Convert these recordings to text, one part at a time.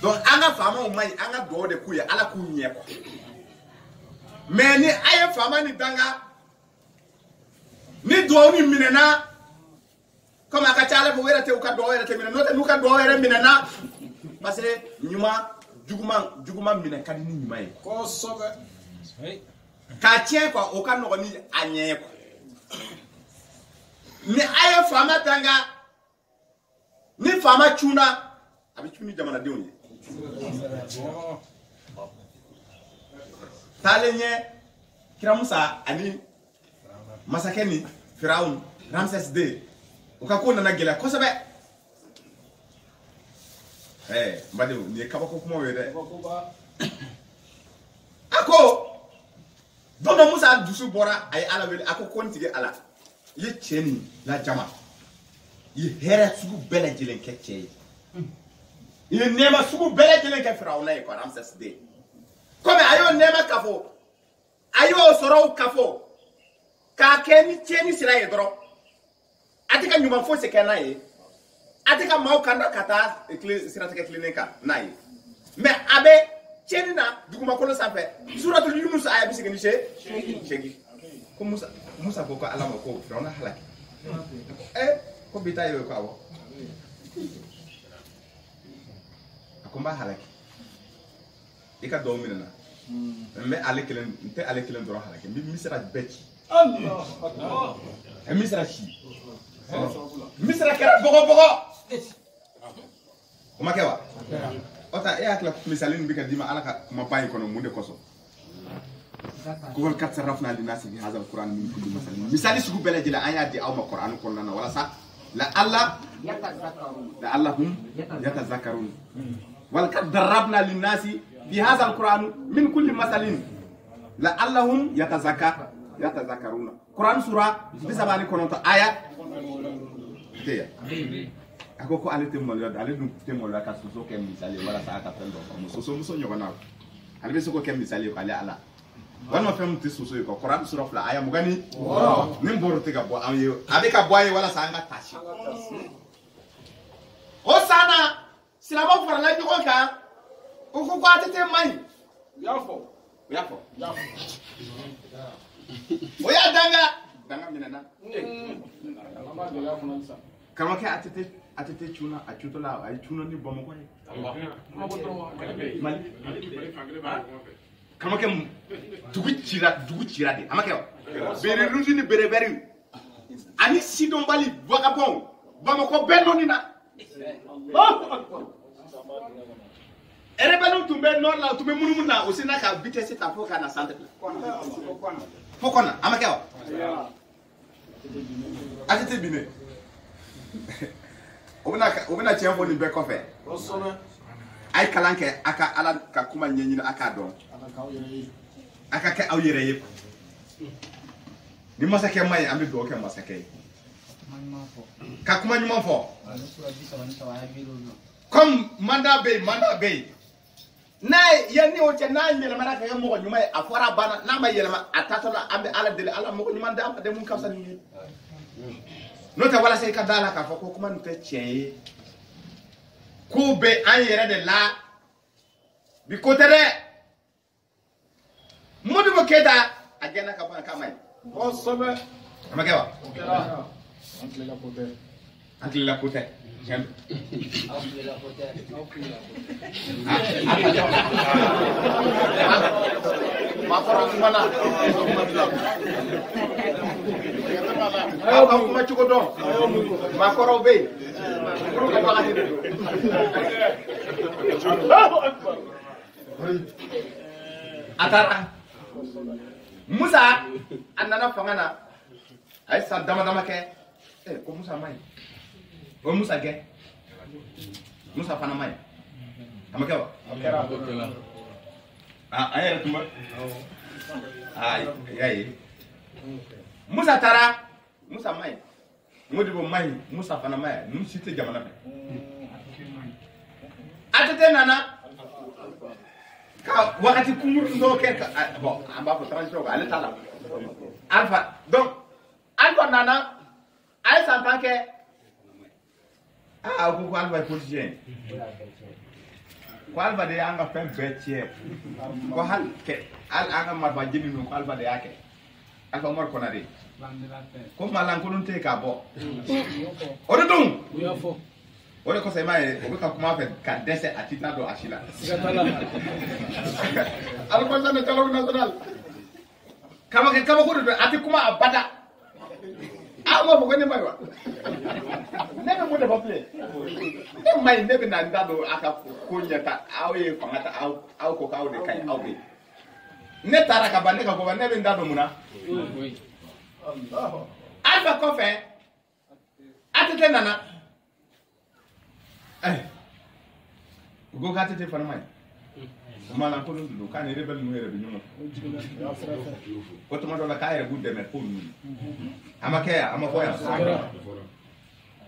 donc an ka faama o maɲi an ka dugawu de k'u ye ala k'u ɲɛ quoi mais ni a ye faama ni danga ni dugawu ni minɛna comme a ka ca ala fɛ u yɛrɛ tɛ u ka dugawu yɛrɛ tɛ minɛ n'o tɛ n'u ka dugawu yɛrɛ minɛna parce que ɲuman juguman minɛ ka di ni ɲuman ye kosɛbɛ k'a tiɲɛ quoi o ka nɔgɔn ni a ɲɛ ye quoi ni a ye faama danga ni faama cunna a bɛ cun ni jamanadenw ye taalen ɲɛ kira Musa ani masakɛ ni Firawun Ramses II u ka ko nana gɛlɛya kosɛbɛ n badenw nin ye kabako kumaw ye dɛ a ko don dɔ Musa dusu bɔra a ye ala wele a ko ko n tigɛ ala i ye cɛ nin lajama i ye hɛrɛ sugu bɛɛ lajɛlen kɛ cɛ ye i ye nɛɛma sugu bɛɛ lajɛlen kɛ Firawuna ye quoi Ramses II komi a y'o nɛɛma kafo a y'o sɔrɔw kafo k'a kɛ ni tiɲɛni sira ye dɔrɔn a tɛ ka ɲuman fosi kɛ n'a ye a tɛ ka maaw kanda ka taa siratigɛ tilennen kan n'a ye mais a bɛ tiɲɛni na dugumakolo sanfɛ suratul Yunus aya 28 ko Musa ko ala ma ko Firawuna halaki ko bi ta ye ko awɔ a ko n b'a halaki i ka dɔw minɛ na n tɛ ale kelen dɔrɔn halaki n bɛ misira bɛɛ ci misira ci misira kɛra bɔgɔ o ma kɛ wa o ta e hakili misali min bɛ ka d'i ma ala ka kumaba in kɔnɔ mun de kosɔn ko wal kat sarrafna linnasi fi hadha alquran min kulli masalin misali sugu bɛɛ lajɛlen an y'a di aw ma Qur'an kɔnɔna na walasa la'allahum yatazakkarun wal kat darabna linnasi fi hadha alquran min kulli masalin la'allahum yatazakkaruna Qur'an sura 39 aya teya ako ko ale te mɔlɔ ale dun te mɔlɔ ka soso kɛ misali walasa a ka fɛn dɔ faamu muso ɲɔgɔn na ale bɛ se k'o kɛ misali k'ale ala walima fɛn min tɛ soso ye quoi Qur'an sura 2 aya 26 ni bɔrɔ tɛ ka bɔ an ye a bɛ ka bɔ an ye walasa an ka taasi o sanna silamɛw farala ɲɔgɔn kan o ko a tɛ maɲi u y'a fɔ o y'a danga minɛna kamakɛ a tɛ cunna a cutɔla a ye cunna ni Bamakɔ ye Mali kamakɛ dugu cira de a ma kɛ wa bere luti ni berebɛri ani sidɔnbali vagabond Bamakɔ bɛɛ nɔni na rebelle tun bɛ nord la u tun bɛ munumunu na o sinna ka vitesse ta fo ka na centre fo kɔnɔ a ma kɛ wa a tɛ binne o bɛna tiɲɛ fɔ nin bɛɛ kɔfɛ a ye kalan kɛ a ka ala ka kuma ɲɛɲini a k'a dɔn a ka kɛ aw yɛrɛ ye ni masakɛ ma ye an bɛ dugawu kɛ masakɛ ye ka kuma ɲuman fɔ comme mandat bɛ yen n'a ye ni o cɛ n'a yɛlɛmana ka kɛ mɔgɔ ɲuman ye a fɔra a banna n'a ma yɛlɛma a tatɔ la an bɛ ala deli ala mɔgɔ ɲuman d'a ma dɛ mun ka fisa ni ye n'o tɛ walasa i ka da la k'a fɔ ko kuma nin tɛ tiɲɛ ye ko bɛ an yɛrɛ de la bi ko tɛ dɛ Modibo Keyita a gɛnna ka ban k'a ma ɲi kosɛbɛ a ma kɛ wa an tilela ko tɛ tiɲɛ makɔrɔ kumana aw ka kuma cogo dɔn makɔrɔw bɛ yen olu ka baga de a taara Musa a nana fanga na a ye san dama dama kɛ ko Musa ma ɲi o Musa gɛn Musa fana ma ɲi a ma kɛ wa an yɛrɛ tun bɛ y'a ye Musa taara Musa ma ɲi Modibo ma ɲi Musa fana ma ɲi ninnu si tɛ jamana fɛ ATT nana ka wakati kunkurunin dɔw kɛ bon an b'a fɔ transition ale t'a la Alpha donc Alpha nana a ye san 10 kɛ Ah, ko alba politicien. Ko alba de anga fen betier. Ko hal ke al anga marba jini no alba de yake. Alba mor ko na de. Ko malan ko nte ka bo. O de dum. O de ko sai mai o ka kuma fe ka dese atita do ashila. Al ko sa ne talo national. Kama ko do ati kuma abada. Ah, mo ko ne mai wa. Nebe mo de ba play. E mai nebe na ndado aka kunya ta awe fangata au ko ka o de kai au be. Ne tara ka ba ne ka ko ba nebe ndado muna. Alpha kofe atete nana. Eh. Go ka tete fana mai. Mala ko ndu ka ne rebel no ere bi nyumo. Ko to ma do la ka ere budde me ko nu. Amakea amakoya.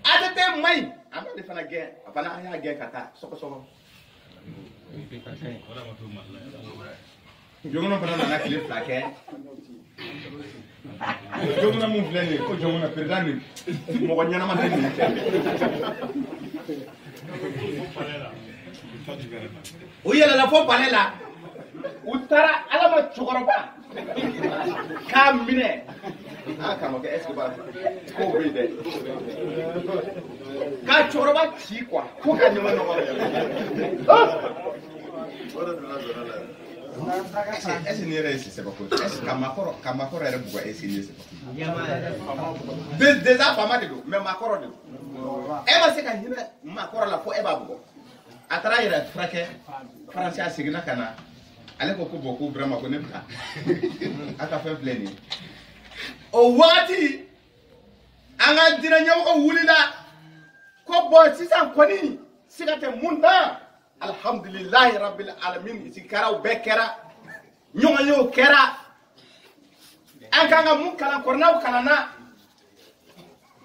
Atete mai. Aba de fana ge, apana aya ge kata soko. Jongono fana na clip lake. Jongono mu fleni ko jongono perdani. Mo ko nyana ma de ni. Uyela la fo palela. Utara alama chukoroba. Kamine. Kama ke est-ce que ba ko be de. Ka chukoroba chi kwa. Ko ka nyama no. Est-ce ni resi c'est pas quoi. Est-ce que makoro era buga essayer c'est pas. Déjà pas mal de do, mais makoro de. Eba se ka hina makoro la fo eba bugo. Atara ira frake français signa kana. Ale ko beaucoup vraiment ko nebta. Aka fe pleni. O wati anga dina nyaw ko wulila ko bo sisan koni sigate munda. Alhamdulillah rabbil alamin sikara bekera nyonga yo kera anga mun kala korna kala na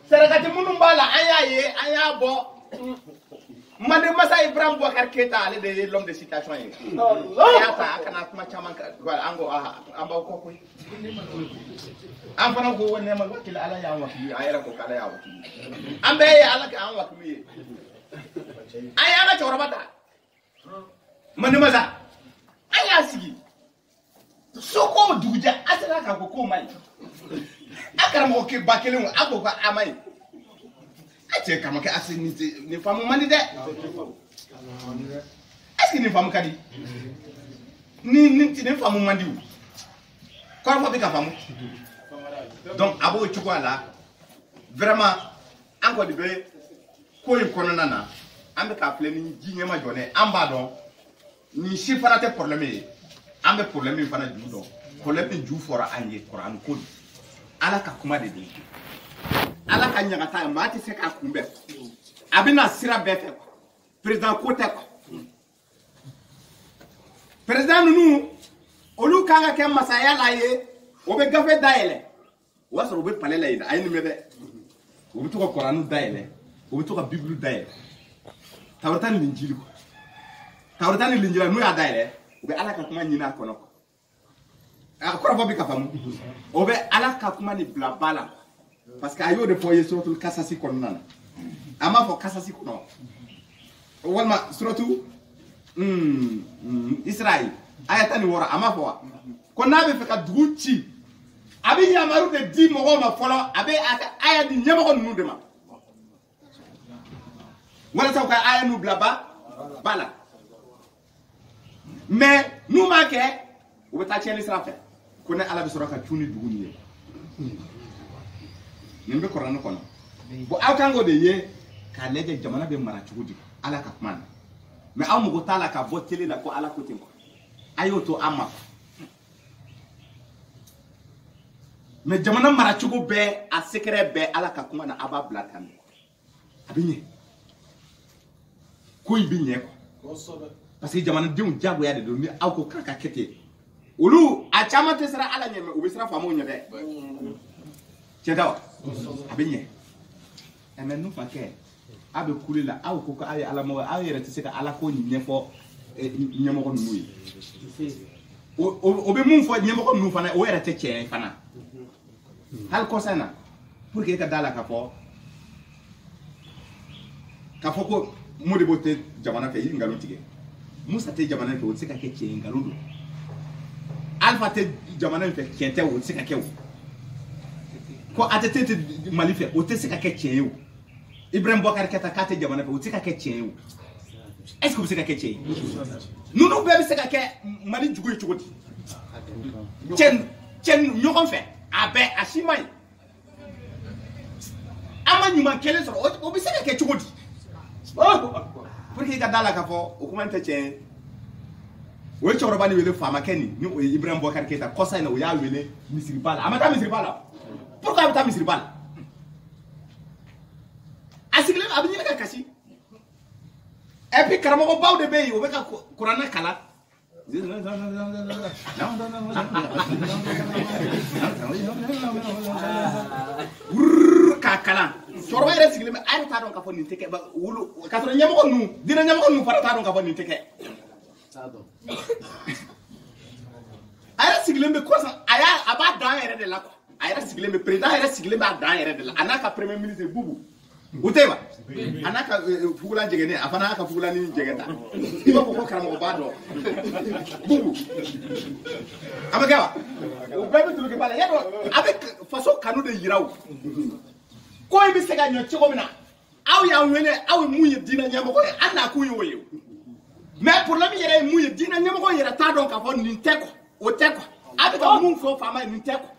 seragati munum bala ayaye ayabo mande masa Ibrahim Boubacar Keita ale de l'homme de citation yi Allah kana kuma chaman wala ango amba ko koy am fana ko wonne ma wakil ala ya wakil ayara ko kala ya wakil ambe ala ka an wakil ayara chorobata mani maza aya sigi soko duja asala ka ko mai akara mo ke bakele mo agogo amai ache kama ke asini ni famu mani de aski ni famu kadi ni famu mandi ko fa bi ka famu donc abo chukwa la vraiment encore de be ko yin kono nana ambe ka pleni jinye ma jone amba don ni sifara te problème ambe problème fana ju don problème ju fora anye Quran ko ala ka kuma de bi ala ka nyagata ma ti se ka kumbe abina sira befe président ko te ko président nu olu kanga ke masaya la ye o be gafe daele wasoro be palela ida ayni mebe o be to ko Quran daele o be to ko bible daele tawratan linjili ko tawratan linjila nu ya daele o be ala ka kuma nyina kono ko akora bobi ka famu o be ala ka kuma ni bla bala parce que ayo de foyer suratul kasasi kono nana ama fo kasasi kono walma suratu Israël ayatani wora ama fo ko nabe fe ka duuchi abi yamaru de di mo ma folo abe aya di nyama ko nu de ma wala taw ka aya nu blaba bala mais nous marqué ou ta tiens l'isra fait connaît ala bi soroka tuni duguni nimbe korano kono bo awtango de ye ka lege jamana be mara chugudi ala ka man mais aw mugo tala ka boteli la ko ala ko tinko ayo to amma mais jamana mara chugo be a secret be ala ka kuma na aba blatan abinye ko ibinye ko parce que jamana diu jago ya de do ni aw ko kaka kete olu a chama te sera ala nyeme o sera famo nyebe chedawa abinye mais nous fa ke abe kulila aw ko ka ay ala mo aw yere te se ka ala ko nyefo nyemo ko nuyi o be mun fo nyemo ko nu fana o yere te che fana hal ko sana pour que ka dala ka fo k'a fɔ ko Modibo tɛ jamana fɛ i ngalon tigɛ Musa tɛ jamana fɛ o tɛ se ka kɛ tiɲɛ ye ngalon don Alpha tɛ jamana fɛ tiɲɛ tɛ o tɛ se ka kɛ o ko ATT tɛ Mali fɛ o tɛ se ka kɛ tiɲɛ ye o Ibrahim Boubacar Keïta k'a tɛ jamana fɛ o tɛ se ka kɛ tiɲɛ ye o est-ce que o bɛ se ka kɛ tiɲɛ ye ninnu bɛɛ bɛ se ka kɛ Mali jugu ye cogo di cɛ ɲɔgɔn fɛ a bɛɛ a si man ɲi an ma ɲuman kelen sɔrɔ o bɛ se ka kɛ cogo di pour que i ka da la k'a fɔ o kuma tɛ tiɲɛ ye o ye cɛkɔrɔba ni wele faamakɛ ni o ye Ibrahim Boubacar Keïta kɔsa in na o y'a wele misiriba la a ma taa misiriba la pourquoi a bɛ taa misiriba la a sigilen a bɛ ɲini ka kasi et puis karamɔgɔbaw de bɛ yen o bɛ ka kuranɛ kalan k'a kalan cɛkɔrɔba yɛrɛ sigilen bɛ a yɛrɛ t'a dɔn k'a fɔ nin tɛ kɛ wolo k'a sɔrɔ ɲɛmɔgɔ ninnu diinɛ ɲɛmɔgɔ ninnu fana t'a dɔn k'a fɔ nin tɛ kɛ a yɛrɛ sigilen bɛ kɔsan a b'a dan yɛrɛ de la quoi a yɛrɛ sigilen bɛ président yɛrɛ sigilen b'a dan yɛrɛ de la a n'a ka premier ministre Bubu o tɛ wa a n'a ka fugulan jɛgɛnen a fana y'a ka fugulanin jɛgɛ ta i b'a fɔ ko karamɔgɔ b'a dɔn Bubu a bɛ kɛ wa o bɛɛ bɛ dulokiba la yadɔ a bɛ faso kanu de yira o ko i bɛ se ka ɲɛ cogo min na aw y'an wele aw ye mun ye diinɛ ɲɛmɔgɔ ye an n'a kun ye o ye mais problème yɛrɛ ye mun ye diinɛ ɲɛmɔgɔ yɛrɛ t'a dɔn k'a fɔ nin tɛ quoi o tɛ quoi a bɛ ka mun fɔ faama ye nin tɛ quoi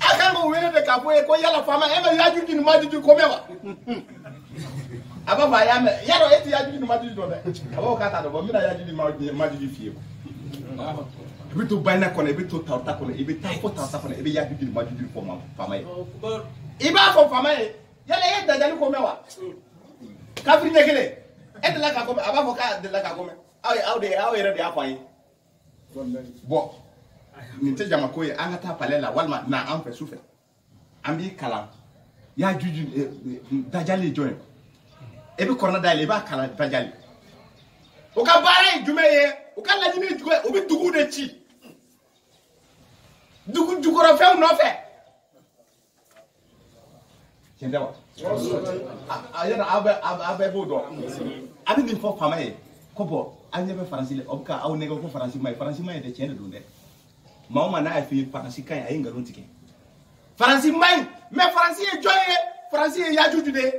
a kan k'o wele de k'a fɔ ye ko yala faama e ma Yajuju ni Majuju ko mɛn wa a b'a fɔ a y'a mɛn yadɔ e tɛ Yajuju ni Majuju dɔn dɛ a b'a fɔ k'a t'a dɔn bon n bɛna Yajuju ni Majuju f'i ye i bɛ to Bayina kɔnɔ i bɛ to Tawuta kɔnɔ i bɛ taa fo Tawuta kɔnɔ i bɛ Yajuju ni Majuju fɔ faama ye i b'a fɔ faama ye yala e Dajali ko mɛn wa kafiri ɲɛ kelen e delila k'a ko mɛn a b'a fɔ k'a delila k'a ko mɛn aw yɛrɛ de y'a fɔ an ye bon nin tɛ jama ko ye an ka taa palais la walima na an fɛ su fɛ an b'i kalan Yajuju Dajali ye jɔn ye e bɛ kɔrɔna dayɛlɛ i b'a kalan Dajali o ka baara ye jumɛn ye o ka laɲini ye jumɛn ye o bɛ duguw de ci jukɔrɔfɛnw nɔfɛ tiɲɛ tɛ wa yɔrɔ aw bɛɛ b'o dɔn a bɛ nin fɔ faama ye ko bɔn aw ɲɛ bɛ Faransi la o bɛ ka aw nɛgɛ ko Faransi ma ye dɛ tiɲɛ de don dɛ maa o maa n'a y'a f'i ye Faransi ka ɲi a ye nkalon tigɛ Faransi ma ɲi mais Faransi ye jɔn ye Faransi ye Yajuju de ye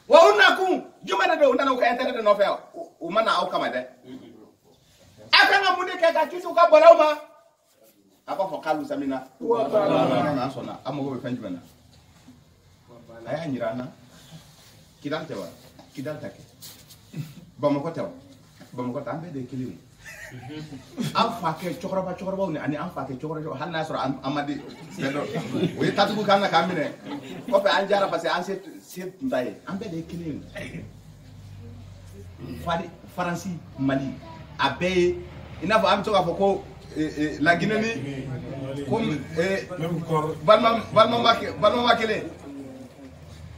wa u nakun jumɛn de don u nana u ka intérêt de nɔfɛ u ma na aw kama dɛ aw kan ka mun de kɛ ka kisi u ka bɔnɛ aw ma a b'a fɔ k'alu samina an sɔnna an mago bɛ fɛn jumɛn na a y'a jira an na Kidal tɛ wa Kidal ta kɛ Bamakɔ tɛ wa Bamakɔ tɛ an bɛɛ de ye kelen ye an fa kɛ cɛkɔrɔbaw ni ani an fa kɛ cɛkɔrɔba hali n'a y'a sɔrɔ an ma di o ye tatigiw kan na k'an minɛ kɔfɛ an jara parce que an se tun t'a ye an bɛɛ de ye kelen ye Faransi Mali a bɛɛ ye i n'a fɔ an bɛ to k'a fɔ ko La Guinée ni ko balimama kelen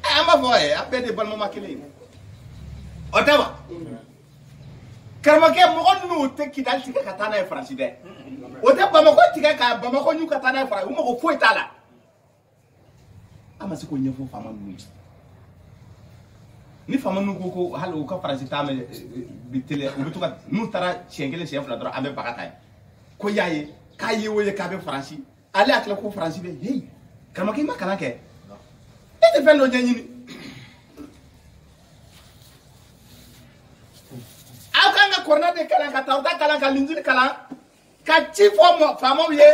an b'a fɔ an bɛɛ de ye balimama kelen ye o tɛ wa karamɔgɔkɛ mɔgɔ ninnu tɛ Kidali tigɛ ka taa n'a ye Faransi dɛ o tɛ Bamakɔ tigɛ ka Bamakɔ ɲu ka taa n'a ye Faransi u mago foyi t'a la an ma se k'o ɲɛfɔ faama ninnu ye ni faama ninnu ko hali u ka Faransi taa mɛn bi teliya u bɛ to ka n'u taara siɲɛ kelen siɲɛ fila dɔrɔn an bɛ baga ta ye ko y'a ye k'a ye o ye k'a bɛ Faransi ale hakili ko Faransi bɛ hey karamɔgɔkɛ i ma kalan kɛ e tɛ fɛn dɔ ɲɛɲini aw kan ka kɔrɔna de kalan ka Tawuta kalan ka Linjili kalan ka ci fɔ faamaw ye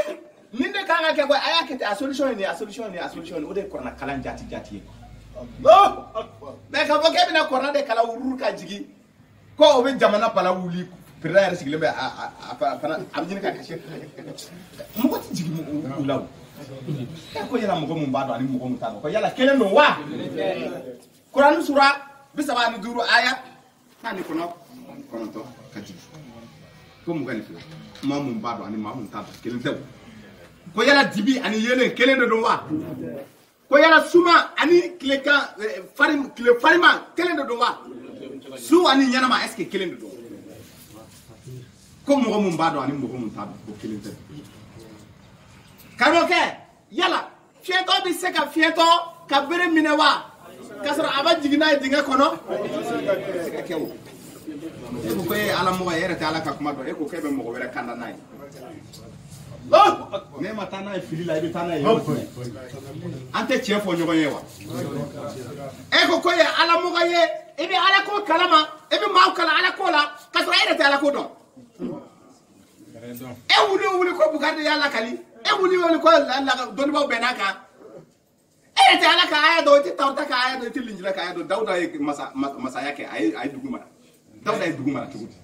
nin de kan ka kɛ a y'a kɛ ten a solution ye nin ye o de ye kɔrɔna kalan jati ye mais k'a fɔ k'e bɛna kɔrɔna de kalan wururu ka jigin ko o bɛ jamana bala wuli président yɛrɛ sigilen bɛ a bɛ ɲini ka kasi mɔgɔ tɛ jigin u la o ko yala mɔgɔ mun b'a dɔn ani mɔgɔ mun t'a dɔn ko yala kelen don wa Kurani sura 35 aya 19 ka jigin ko mugan ni fila maa mun b'a dɔn ani maa mun t'a dɔn kelen tɛ ko yala dibi ani yelen kelen de don wa ko yala suma ani tilekan tile farima kelen de don wa su ani ɲɛnama est-ce que kelen de don ko mɔgɔ mun b'a dɔn ani mɔgɔ mun t'a dɔn ko kelen tɛ karamɔgɔkɛ yala fiɲɛtɔ bɛ se ka fiɲɛtɔ ka bere minɛ wa k'a sɔrɔ a ma jigin n'a ye dingɛ kɔnɔ se ka kɛ o e ko e ye ala mɔgɔ ye e yɛrɛ tɛ ala ka kuma dɔn e ko k'e bɛ mɔgɔ wɛrɛ kanda n'a ye n'e ma taa n'a ye fili la i bɛ taa n'a ye an tɛ tiɲɛ fɔ ɲɔgɔn ye wa e ko k'e ye ala mɔgɔ ye i bɛ ala ko kalama i bɛ maaw kalan ala ko la k'a sɔrɔ e yɛrɛ tɛ ala ko dɔn e wuli ko Bukari y'a lakali e wuli ko dɔnnibaaw bɛn n'a kan e yɛrɛ tɛ ala ka aya dɔn i tɛ Tawurata ka aya dɔn i tɛ Linjila ka aya dɔn Dawuda ye masaya kɛ a ye dugu mara Dawuda ye dugu mara cogo di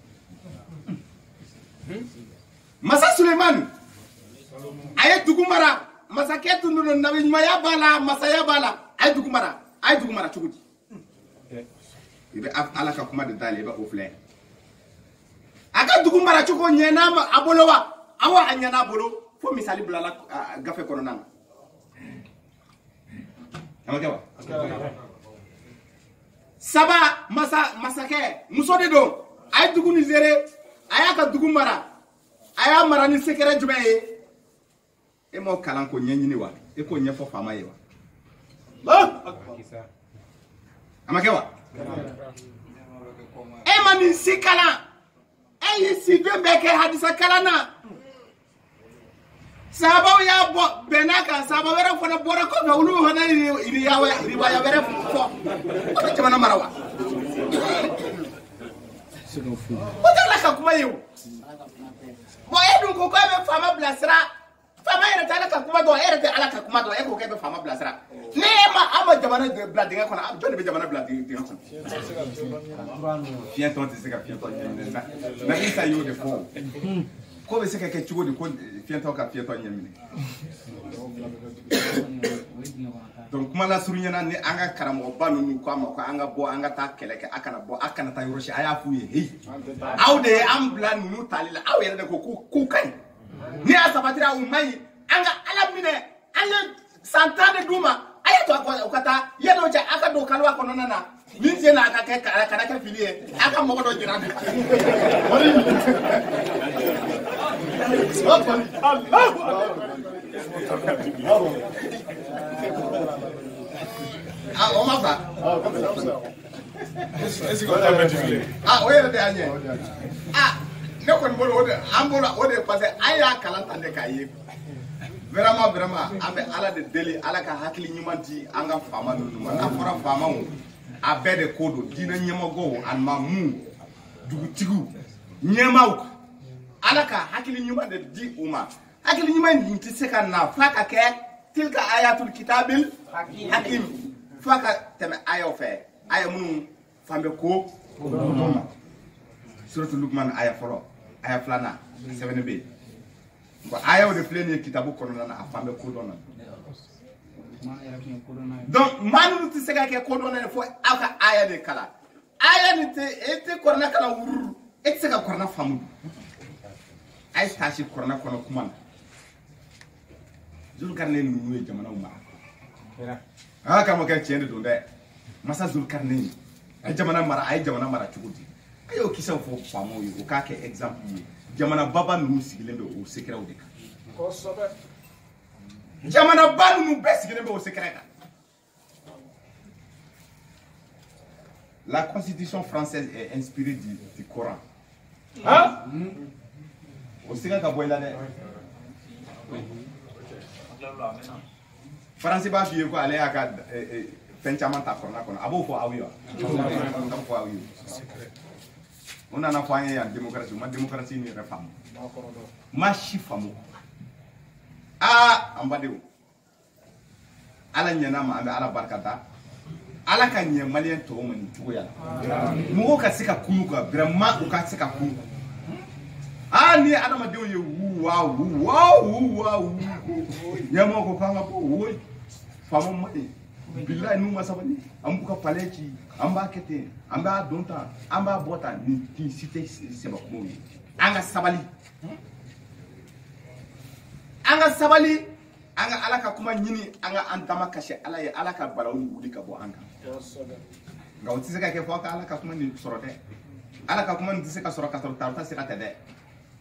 masa Sulemani a ye dugu mara masakɛ tun don nabiɲumanya b'a la masaya b'a la a ye dugu mara cogo di i bɛ ala ka kuma de dalen i bɛ o filɛ a ka dugu mara cogo ɲɛna a bolo wa awɔ a ɲɛna a bolo fo misali bilala gafe kɔnɔna na a ma kɛ wa saba masakɛ muso de don a ye dugu ni zere a y'a ka dugu mara a y'a mara ni sekɛrɛ jumɛn ye e m'o kalan ko ɲɛɲini wa e k'o ɲɛfɔ faama ye wa a ma kɛ wa e ma nin si kalan e y'i si den bɛɛ kɛ hadisa kalan na sahabaw y'a bɔ bɛn n'a kan sahaba wɛrɛ fana bɔra kɔfɛ olu fana riwaya wɛrɛ fɔ o tɛ jamana mara wa o tɛ ala ka kuma ye o bon e dun ko k'e bɛ faama bilasira faama yɛrɛ tɛ ala ka kuma dɔn e yɛrɛ tɛ ala ka kuma dɔn e ko k'e bɛ faama bilasira ni e ma an ma jamana bila dingɛ kɔnɔ jɔn de bɛ jamana bila dingɛ kɔnɔ fiɲɛtɔ tɛ se ka fiɲɛtɔ ɲɛminɛ na Isa y'o de fɔ ko bɛ se ka kɛ cogo di ko fiɲɛtɔ ka fiɲɛtɔ ɲɛminɛ donc kuma lasurunyana ni an ka karamɔgɔba ninnu ko a ma ko an ka bɔ an ka taa kɛlɛ kɛ a kana bɔ a kana taa yɔrɔ si a y'a f'u ye heyi aw de ye an bila ninnu tali la aw yɛrɛ de ko k'u ka ɲi ni y'a sabatira u ma ɲi an ka ala minɛ an ye san 10 de d'u ma a ye to u ka taa yan'o cɛ a ka don kaliwa kɔnɔna na min sen n'a ka kɛ kana kɛ fili ye a ka mɔgɔ dɔ jira de o ma fa o yɛrɛ de y'a ɲɛ ne kɔni bolo o de an bolo o de parce que an y'a kalan tan de k'a ye vraiment an bɛ ala de deli ala ka hakili ɲuman di an ka faama ninnu ma n'a fɔra faamaw a bɛɛ de ko don diinɛ ɲɛmɔgɔw alimamuw dugutigiw ɲɛmaaw ala ka hakili ɲuman de di u ma hakili ɲuman nin tɛ se ka na f'a ka kɛ tilka ayatul kitabil hakim f'a ka tɛmɛ ayaw fɛ aya minnu fan bɛ ko ma suratul Luqman aya fɔlɔ aya filanan sɛbɛnni bɛ yen bon ayaw de filɛ nin ye kitabu kɔnɔna na a fan bɛ ko dɔn na donc maa ninnu tɛ se ka kɛ ko dɔn na fo aw ka aya de kalan aya nin tɛ e tɛ kɔrɔna kalan wururu e tɛ se ka kɔrɔna faamu a ye taasi kɔrɔna kɔnɔ kuma na Zulkarnaani ninnu ye jamanaw mara ala k'a ma kɛ tiɲɛ de don dɛ masa Zulkarnaani a ye jamana mara cogo di a y'o kisɛw fɔ faamaw ye o k'a kɛ exemple ye jamana baba ninnu sigilen bɛ o secret de kan jamana ba ninnu bɛɛ sigilen bɛ o secret kan la constitution française est inspirée du Coran o secret ka bɔ i la dɛ faransi b'a f'i ye ko ale y'a ka fɛn caman ta kɔnɔna kɔnɔ a b'o fɔ aw ye wa a b'o fɔ aw ye o nana fɔ an ye yan démocratie u ma démocratie ni yɛrɛ faamu ma si faamu an badenw ala ɲɛna ma an bɛ ala barika da ala ka ɲɛ maliyɛn tɔw ma nin cogoya la mɔgɔw ka se ka kunu ka vraiment u ka se ka kunu ni adamadenw ye ɲɛmɔgɔ ko k'an ka bɔ woyi faama ma ɲi bilayi n'u ma sabali an b'u ka palais ci an b'a kɛ ten an b'a dɔn tan an b'a bɔ tan nin si tɛ sɛbɛkumaw ye an ka sabali an ka ala ka kuma ɲini an ka an dama kasi ala ye ala ka balawu wuli ka bɔ an kan nka o tɛ se ka kɛ fɔ aw ka ala ka kuma nin sɔrɔ dɛ ala ka kuma nin tɛ se ka sɔrɔ ka sɔrɔ Tawurata sira tɛ dɛ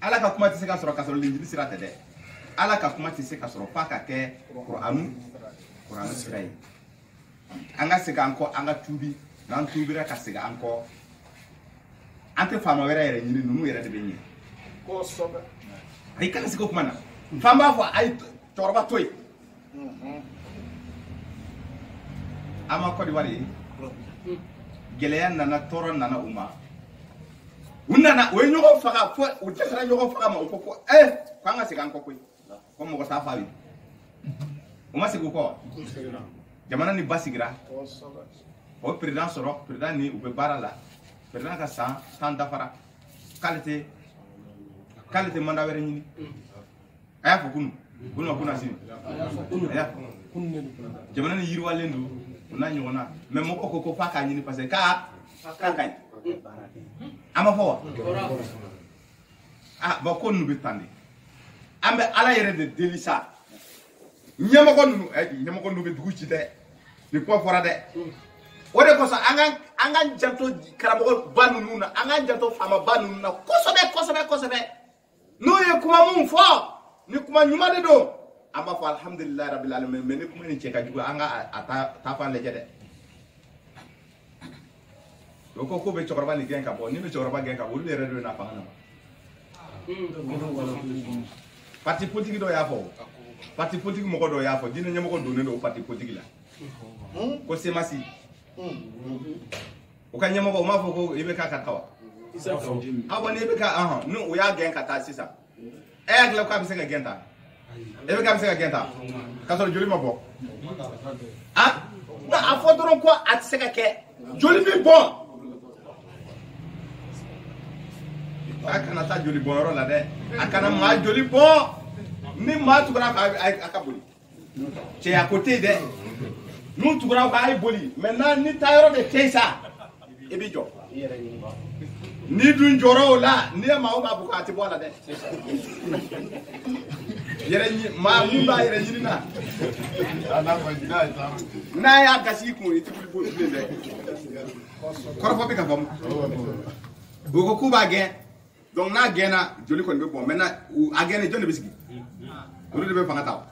ala ka kuma tɛ se ka sɔrɔ ka sɔrɔ Linjili sira tɛ dɛ ala ka kuma tɛ se ka sɔrɔ f'a ka kɛ kuranɛ sira ye an ka segin an kɔ an ka tuubi n'an tuubira ka segin an kɔ an tɛ faama wɛrɛ yɛrɛ ɲini ninnu yɛrɛ de bɛ ɲɛ kosɛbɛ ayi kana sigi o kuma na fan b'a fɔ ayi cɛkɔrɔba to yen an ma Côte d'Ivoire ye gɛlɛya nana tɔɔrɔ nana u ma u nana o ye ɲɔgɔn faga fo u dɛsɛra ɲɔgɔn faga ma u ko ko an ka segin an kɔ koyi ko mɔgɔ t'a fa ye o ma segin o kɔ wa jamana ni ba sigira o président sɔrɔ président ni u bɛ baara la président ka san 10 dafara k'ale tɛ mandat wɛrɛ ɲini a y'a fɔ kunun ma kunna sini a y'a fɔ jamana ni yiriwalen don o n'a ɲɔgɔn na mais mɔgɔ ko f'a k'a ɲini parce que k'a ka ɲi an ma fɔ wa bon ko ninnu bɛ tan de an bɛ ala yɛrɛ de deli sa ɲɛmɔgɔ ninnu bɛ dugu ci dɛ ni kuma fɔra dɛ o de kosɔn an ka janto karamɔgɔ ba ninnu na an ka janto faama ba ninnu na kosɛbɛ n'u ye kuma mun fɔ ni kuma ɲuman de don an b'a fɔ alhamdulilayi rabil alamin mais ni kuma ni cɛ ka jugu an ka a ta fan lajɛ dɛ o ko bɛ cɛkɔrɔba ni gɛn ka bɔ ni bɛ cɛkɔrɔba gɛn ka bɔ olu yɛrɛ de bɛ na fanga na parti politique dɔ y'a fɔ parti politique mɔgɔ dɔ y'a fɔ diinɛ ɲɛmɔgɔ donnen don o parti politique la ko semasi o ka ɲɛmɔgɔ o m'a fɔ ko i bɛ k'a ka taa wa bon ni bɛ ka ni o y'a gɛn ka taa sisan e y'a dilan k'a bɛ se ka gɛn ta e bɛ k'a bɛ se ka gɛn ta k'a sɔrɔ joli ma bɔ a fɔ dɔrɔn ko a tɛ se ka kɛ joli bɛ bɔ a kana taa joli bɔnyɔrɔ la dɛ a kana maa joli bɔ ni maa tugura a ka boli cɛya ko tɛ yen dɛ n'u tugura a ye boli maintenant ni taayɔrɔ de tɛ yen sa i bɛ jɔ ni dun jɔra o la n'i ye maa o maa bɔ a tɛ bɔ a la dɛ maa mun b'a yɛrɛ ɲini na n'a y'a gasi i kun i tɛ wuli bilen dɛ kɔrɔfɔ bɛ ka faamu o ko k'u b'a gɛn donc n'a gɛnna joli kɔni bɛ bɔn maintenant a gɛnna jɔn de bɛ sigi olu de bɛ fanga ta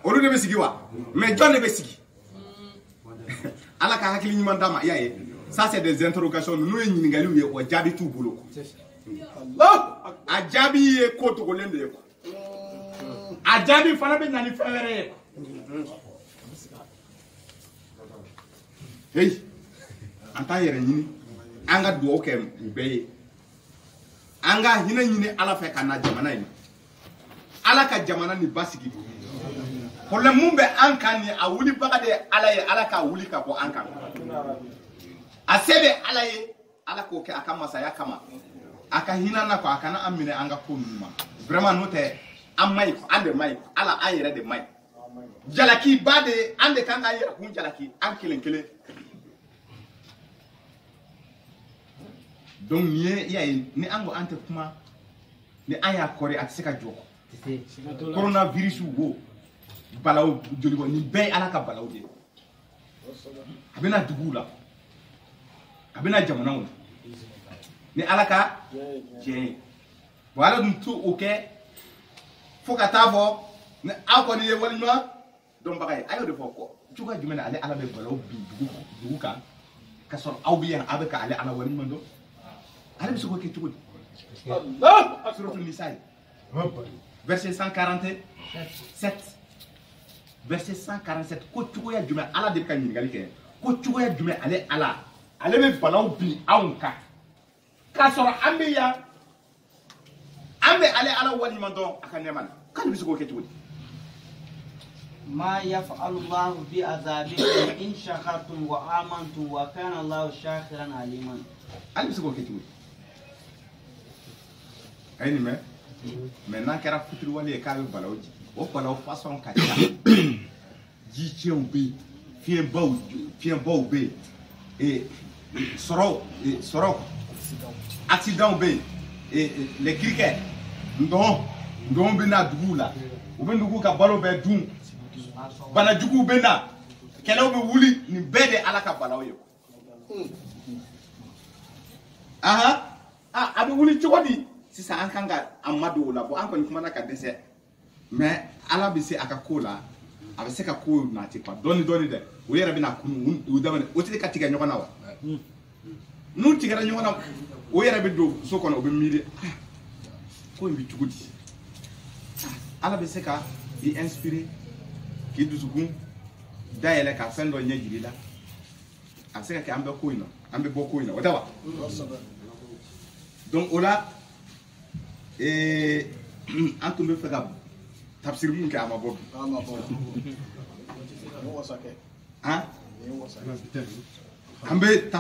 olu de bɛ sigi wa mais jɔn de bɛ sigi ala ka hakili ɲuman d'a ma i y'a ye ça c'est des interrogations n'u ye ɲininkaliw ye o jaabi t'u bolo a jaabi ye ko dogolen de ye quoi a jaabi fana bɛ na ni fɛn wɛrɛ ye hey an t'a yɛrɛ ɲini an ka dugawu kɛ u bɛɛ ye an ka hinɛ ɲini ala fɛ ka na jamana in ala ka jamana ni basigi problème mun bɛ an kan ni a wulibaga de ye ala ye ala k'a wuli ka bɔ an kan a se bɛ ala ye ala k'o kɛ a ka masaya kama a ka hinɛ na ko a kana an minɛ an ka ko ninnu ma vraiment n'o tɛ an ma ɲi an de ma ɲi ala an yɛrɛ de ma ɲi jalaki ba de an de kan k'an yɛrɛ kun jalaki an kelen kelen donc nin ye i y'a ye ni an ko an tɛ kuma ni an y'a kɔri a tɛ se ka jɔ coronavirus wo balaw joli bɔ nin bɛɛ ye ala ka balaw de ye a bɛna duguw la a bɛna jamanaw la ni ala ka jɛ ye bon ala dun t'o kɛ fo ka taa fɔ ni aw kɔni ye waliɲuman dɔnbaga ye a y'o de fɔ ko cogoya jumɛn na ale ala bɛ balaw bin dugu kan ka sɔrɔ aw bɛ yan aw bɛ ka ale ala waliɲuman dɔn ale bɛ se k'o kɛ cogo di suratul nisa verset 147 verset 147 ko cogoya jumɛn ala de bɛ ka ɲininkali kɛ ko cogoya jumɛn ale ala ale bɛ balaw bin anw kan k'a sɔrɔ an bɛ yan an bɛ ale ala waliɲuman dɔn a ka nɛɛma na k'ale bɛ se k'o kɛ cogo di ما يفعل الله بعذابكم إن شكرتم وآمنتم وكان الله شاكرا عليما. ale bɛ se k'o kɛ cogo di a ye nin mɛn mais n'a kɛra fitiriwale ye k'a bɛ balaw jigin o balaw façon ka ca ji cɛnw bɛ yen fiɲɛbaw bɛ yen sɔrɔ accident bɛ yen les criquets ndɔn bɛ na duguw la u bɛ dugu ka balo bɛɛ dun banajuguw bɛ na kɛlɛw bɛ wuli nin bɛɛ de ala ka balaw ye a bɛ wuli cogo di sisan an kan ka an ma don o la bon an kɔni kumana ka dɛsɛ mais ala bɛ se a ka ko la a bɛ se ka ko nati quoi dɔɔni dɔɔni dɛ o yɛrɛ bɛ na kun o daminɛ o tɛ ka tigɛ ɲɔgɔn na wa n'u tigɛra ɲɔgɔn na o yɛrɛ bɛ don so kɔnɔ o bɛ miiri ko in bɛ cogo di ala bɛ se ka i inspirer k'i dusukun dayɛlɛ ka fɛn dɔ ɲɛ jiri la a bɛ se ka kɛ an bɛ ko in na an bɛ bɔ ko in na o tɛ wa donc o la an tun bɛ fɛ ka tafsiri mun kɛ a ma bɔ bi an bɛ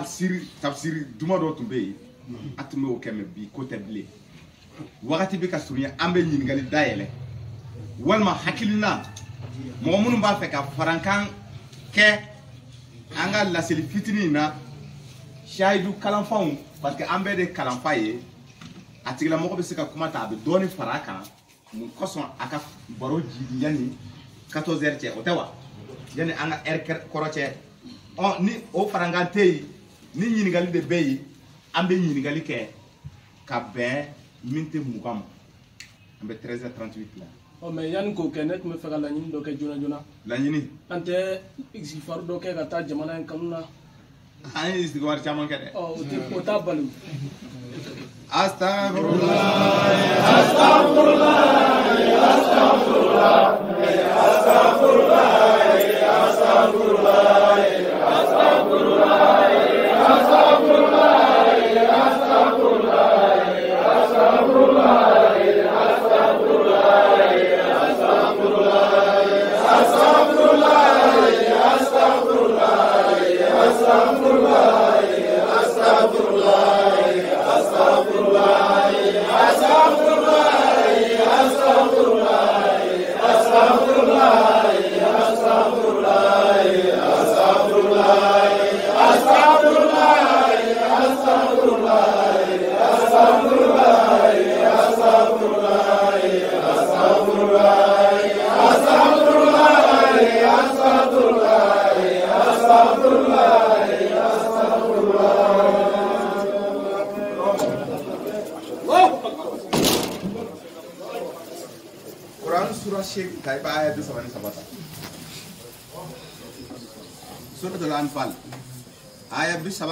tafsiri duma dɔ tun bɛ yen an tun bɛ o kɛ mɛ bi ko tɛ bilen wagati bɛ ka surunya an bɛ ɲininkali dayɛlɛ walima hakilina mɔgɔ minnu b'a fɛ ka farankan kɛ an ka laseli fitinin in na sayidu kalanfanw parce que an bɛɛ de kalanfa ye a tigilamɔgɔ bɛ se ka kuma ta a bɛ dɔɔni fara a kan mun kosɔn a ka baro jigin yanni 14 heures cɛ o tɛ wa yanni an ka heure kɔrɔ cɛ ni o farankan tɛ yen ni ɲininkali de bɛ yen an bɛ ɲininkali kɛ ka bɛn minute 20 ma an bɛ 13h38 la. mais yanni k'o kɛ ne tun bɛ fɛ ka laɲini dɔ kɛ joona joona. laɲini. an tɛ istighfar dɔ kɛ ka taa jamana in kanu na. an ye istighfar caman kɛ dɛ. o t'a bali. Astaghfirullah, astaghfirullah, astaghfirullah, astaghfirullah, astaghfirullah, astaghfirullah, astaghfirullah, astaghfirullah, astaghfirullah, Suratul Anfal ayat 7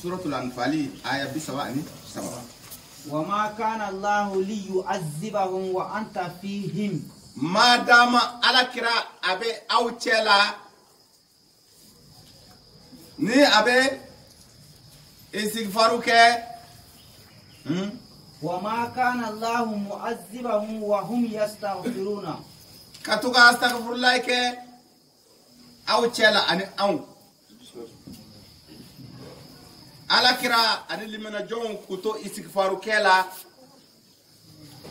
Suratul Anfal ayat 7 وما كان الله ليعذبهم وأنت فيهم ما دام على كرا أبي أو تلا ني أبي استغفارك وما كان الله معذبهم وهم يستغفرون كتوكا استغفر الله ك أو تلا أني أو على كرا أني لمن جون كتو استغفارك لا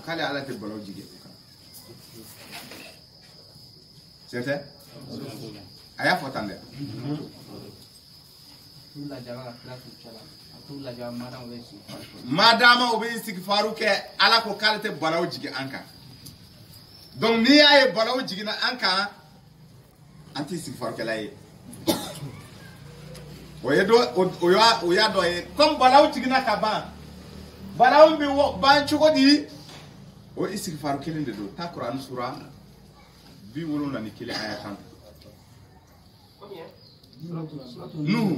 كالي على تبلو جيجي سيرته أيا فتان ده madama o be istighfaru ke ala ko kalite balaw jigi anka donc ni ay balaw jigi na anka anti istighfaru ke lay o yedo o ya do e comme balaw jigi na ka ban balaw bi ban chugo di o istighfaru ke linde do ta Quran sura bi wolo na ni kile ayatan Nuhu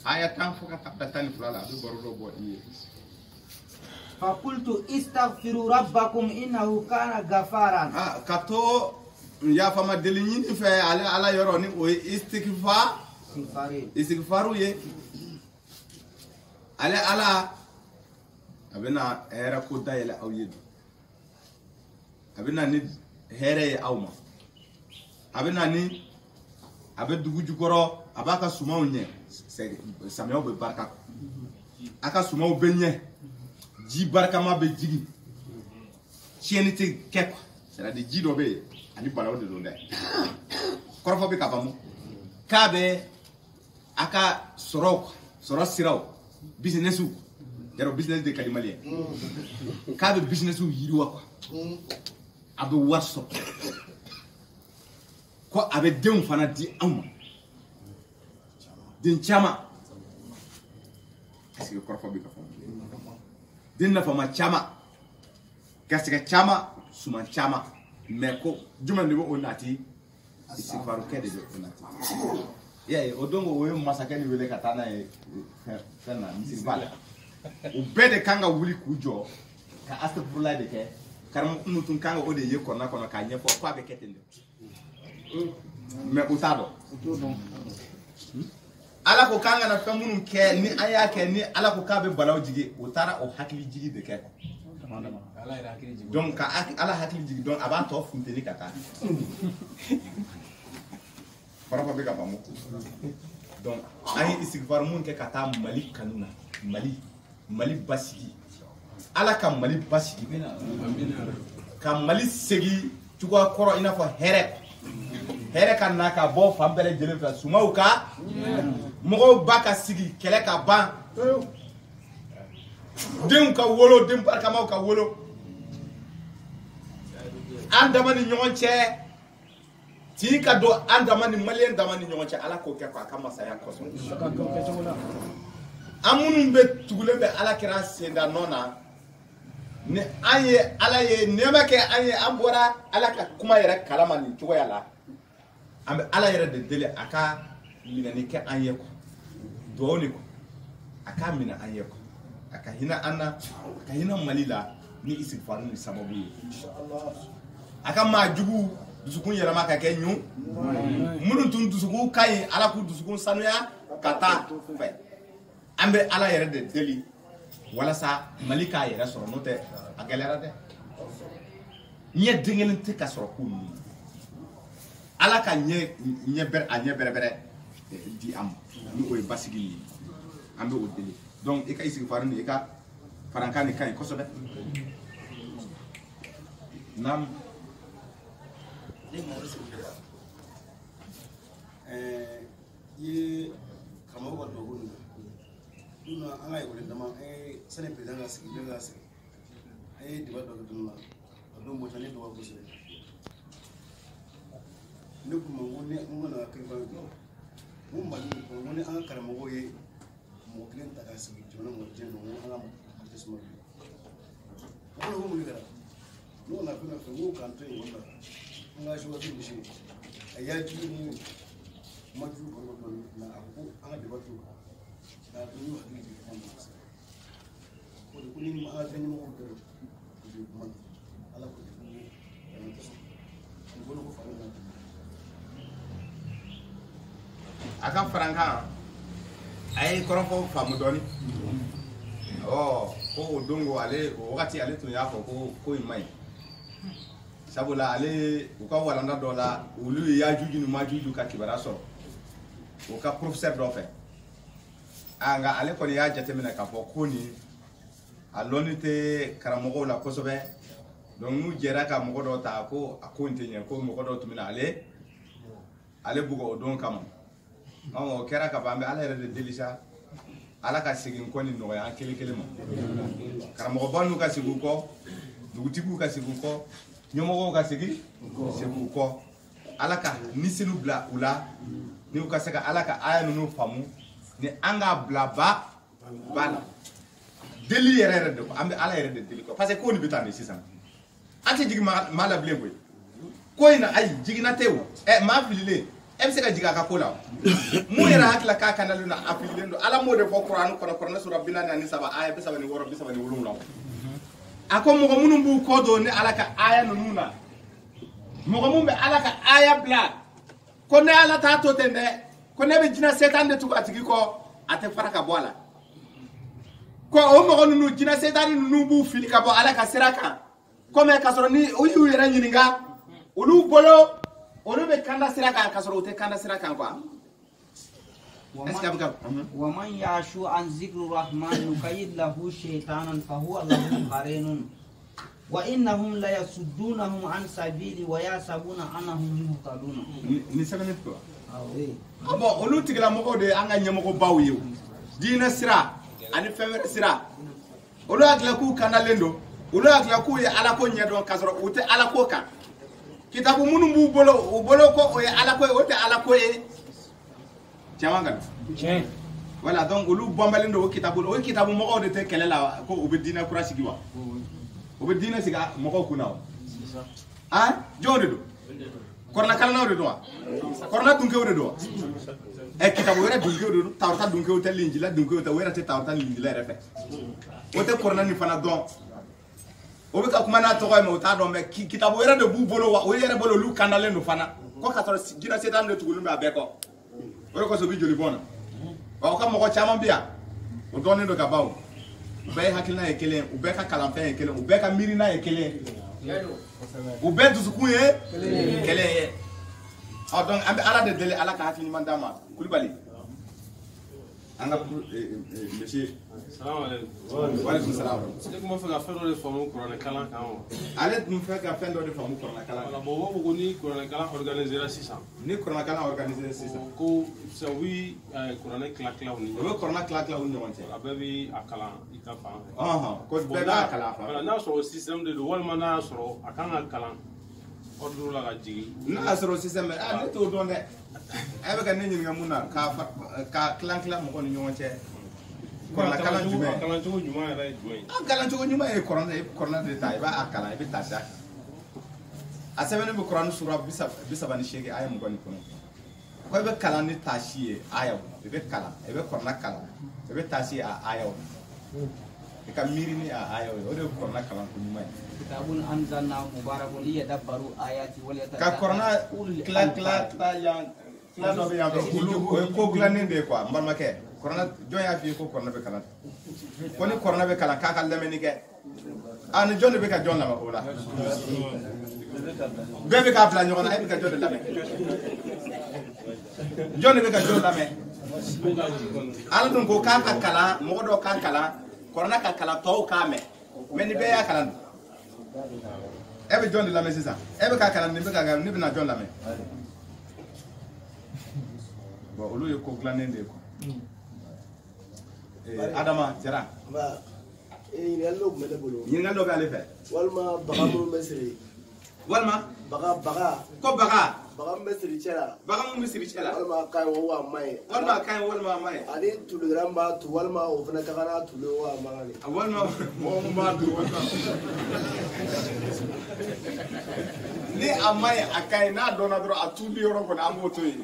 ayatan fuka tabbatani fulala bi bordo bodi فقلت استغفروا ربكم إنه كان غفارا kato ya fama delinyi fe ala yoro ni o istighfaru ye ala abena era ko dayela aw yedu abena ni here awma abena ni abe dugu jukoro abaka sumaw nye samiyaw be barka aka sumaw be nye ji barka ma be jigi tieni te kekwa c'est dire ji do be ani balaw de do ndé korofo be kabamu kabe aka soro siraw businessu yaro business de kalimalien kabe businessu yiriwa kwa abe warso ko abe den fana di amma den chama asige korfo bi ka fo dinna fama chama gasga chama suma chama meko juman dibo onati istighfaru kede do onati ye odongo oyo masaka ni wele katana e fena misibala o bede kanga wuli kujo ka astaghfirullah de ke karam mutun kanga o de ye konna kono ka nyefo kwa be ketende me utado ala ko kanga na famunun ke ni aya ke ni ala ko ka be balaw jigi utara o hakili jigi de ke donc ala hakili jigi donc aba to funteni kaka parapa be ka bamu donc ay istighfar mun ke kata mali kanuna mali basigi ala ka mali basigi ka mali segi tuwa koro ina fo here kan naka bo fambele jele fa sumaw ka mo baka sigi kele ka ban dem ka wolo dem barka maw ka wolo andamani nyonche ti ka do andamani malien damani nyonche ala ko ke ko kama saya ko so amunun be tugule be ala kira senda nona ne anye ala ye nema ke anye ambora ala ka kuma yere kalamani tugo yala ambe ala yere de dele aka mina ne ke anye ko doni ko aka mina anye ko aka hina anna aka hina malila ni istighfar ni sababu inshallah aka ma jugu dusukun yere ma ka ke nyu munun tun dusukun kai ala ku dusukun sanuya kata fe ambe ala yere de deli wala sa malika yere soro note agalera de nye dingelen te ka soro ku ala ka nye bere di am ni oy basigi ambe o deli donc e ka isi farani e ka farankani kan ko sobe nam ye kama ko do gonu duna anga ko dama sene president ga sigi ga sigi diba do duna do mo tane do ko sere ne ko mo ne mo na ka ba do mo mali ko ne an karamo go ye mo klen ta ga sigi jono mo jeno mo ala mo tesmo ko mo ni gara no na ko na ko kan to yi wala nga shi wato shi aya ji ni maju ko do na aku an diba to na do ni hadin ji ko ko ni ma a tani mo ko ala ko akan faranka ay korofo famu doni ko dongo ale wakati ale tun ya ko imai sabula ale uka walanda dola ulu ya juju ni majuju ka kibara so uka professeur do fe anga ale ko ya jatemina ka ko ni alonite karamogo la kosobe donc nu jera ka mogo do ta ko akontenya ko mogo do tumina ale bugo don kama o kera ka bambe ala yere de delisa ala ka sigin ko ni no ya kele mo karamogo banu ka sigu ko dugutigu ka sigu ko nyomogo ka sigu ko ala ka nisinu bla ula ni ka saka ala ka aya no famu ni anga bla bala deli yere de ko ambe ala yere de deli ko parce que ko ni bitane sisan ati jigi mala ble boy ko ina ay jigi na tewo ma filile se ka jiga ka kola mu yera hakla ka kanalu na afilile ndo ala mo de fo qur'an ko na sura binani ani saba aya be saba ni woro be saba ni wulum law ako mo ko munum bu ko do ne ala ka aya no nuna mo ko mumbe ala ka aya bla ko ne ala ta to tende ko ne be jina setan de tuka tigi ko ate faraka bola ko o mo ko nunu jina setan nunu bu fili ka bo ala ka siraka ko me ka soro ni o yu yera nyininga olu bolo olu be kanda siraka ka soro te kanda siraka kwa ومن يعشو عن ذكر الرحمن نقيض له شيطانا فهو له قرين وإنهم ليصدونهم عن سبيل ويحسبون أنهم مهتدون ni sabanit ko abo olu tigla moko de anga nyamoko bawiyo dina sira ani femer sira olu akla ku kanalendo olu akla ku ya ala ko nyedon kasoro ute ala ko kan kitabu munu bu bolo ko o ya ala ko o te ala ko e jamanga Voilà, donc olu bombalen do kitabu mɔgɔw de tɛ kɛlɛ la ko u bɛ diinɛ kura sigi wa u bɛ diinɛ sigi mɔgɔw kunna wa ah jɔn de do kɔrɔna kalanaw de do wa kɔrɔna dunkew de do wa kitabu wɛrɛ dunkew de do tawrata dunkew tɛ linjila dunkew tɛ o yɛrɛ tɛ tawrata linjila yɛrɛ fɛ o tɛ kɔrɔna nin fana dɔn o bɛ ka kuma n'a tɔgɔ ye mɛ o t'a dɔn mɛ kitabu wɛrɛ de b'u bolo wa o yɛrɛ bolo olu kandalen do fana ko ka sɔrɔ jinɛ setan de tugulen bɛ a bɛɛ kɔ o de kɔsɔn u bɛ joli bɔn na wa ka mɔgɔ caman bɛ yan o dɔnnen do ka ban o bɛɛ ye hakilina ye kelen u bɛɛ ka kalanfɛn ye kelen u bɛɛ ka miirina ye kelen u bɛɛ dusukun ye kelen ye donc an bɛ ala de deli ala ka hakili ɲuman d'an ma Kulibali an ka monsieur waaleykum salaam ale tun b'a fɛ ka fɛn dɔ de faamu kuranɛ kalan kan wa ale tun fɛ ka fɛn dɔ de faamu kuranɛ kalan kan bon o b'a fɔ ko ni kuranɛ kalan organisera sisan ni kuranɛ kalan organisera sisan ko ça oui kuranɛ tila-tilaw ni o bɛ kuranɛ tila-tilaw ni ɲɔgɔn cɛ a bɛɛ bɛ a kalan i ka fan fɛ ko bɛɛ b'a kalan fan n'a y'a sɔrɔ système de don walima n'a y'a sɔrɔ a kan ka kalan ordre la ka jigin n'a y'a sɔrɔ système ne t'o dɔn dɛ a bɛ ka ne ɲininka mun na ka tilan mɔgɔw ni ɲɔgɔn cɛ kuranɛ kalan jumɛn kalancogo ɲuman yɛrɛ ye jumɛn ye kalancogo ɲuman ye kuranɛ de ta i b'a kalan i bɛ taa da a sɛbɛnnen bɛ kuranɛ sura 38 aya 20 kɔnɔ ko i bɛ kalan ni taasi ye ayaw i bɛ kalan i bɛ kuranɛ kalan i bɛ taasi a ayaw i ka miiri ni a ayaw ye o de ye kuranɛ kalan ko ɲuman ye kitabun anzalna mubarakun liyadabbaru ayati wal ka kuranɛ tila yan tila dɔ bɛ yan fɛ o ye ko dilannen de ye quoi n balimakɛ kuranɛ jɔn y'a f'i ye ko kuranɛ bɛ kalan ko ni kuranɛ bɛ kalan k'a ka lamɛnni kɛ ni jɔn de bɛ ka jɔn lamɛn o la bɛɛ bɛ k'a bila ɲɔgɔn na e bɛ ka jɔn de lamɛn jɔn de bɛ ka jɔn lamɛn ala dun ko k'a ka kalan mɔgɔ dɔw k'a kalan kuranɛ ka kalan tɔw k'a mɛn mɛ ni bɛɛ y'a kalan e bɛ jɔn de lamɛn sisan e bɛ ka kalan nin bɛ ka kalan ne bɛ na jɔn lamɛn bon olu ye ko dilannen de ye quoi Adama Jara ɲininkali dɔ tun bɛ ne bolo ɲininkali dɔ bɛ ale fɛ walima baga minnu bɛ siri walima baga ko baga min bɛ siri cɛ la baga mun bɛ siri cɛ la walima a ka ɲi o wa a ma ɲi walima a ka ɲi walima a ma ɲi ani tuligilan b'a tu walima o fana ka kan n'a tulu wa a man kan walima mɔgɔ mun b'a tu ni a ma ɲi a ka ɲi n'a dɔnna dɔrɔn a tuli yɔrɔ kɔni an b'o to yen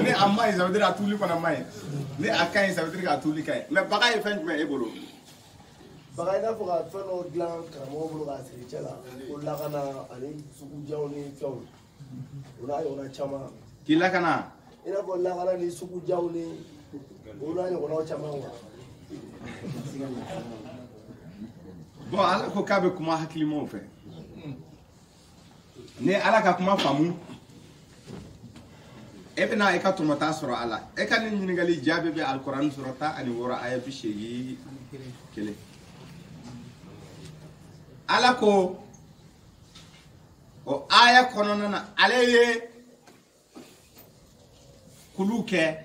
ni a ma ɲi ça veut dire a tuli fana ma ɲi ni a ka ɲi ça veut dire k'a tuli ka ɲi mais baga ye fɛn jumɛn ye e bolo baga i n'a fɔ ka fɛn dɔ dilan karamɔgɔ bolo k'a siri cɛ la ko lakana ani sugujanw ni fɛnw o n'a ɲɔgɔnna caman k'i lakana i n'a fɔ lakana ni sugujanw ni o n'a ɲɔgɔnnaw caman wa bon ala ko k'a bɛ kuma hakilimaw fɛ ni ala ka kuma faamu e bɛna e ka tɔmɔta sɔrɔ a la e ka nin ɲininkali jaabi bɛ alikuranɛ sura 16 aya 81 ala ko o aya kɔnɔna na ale ye kulu kɛ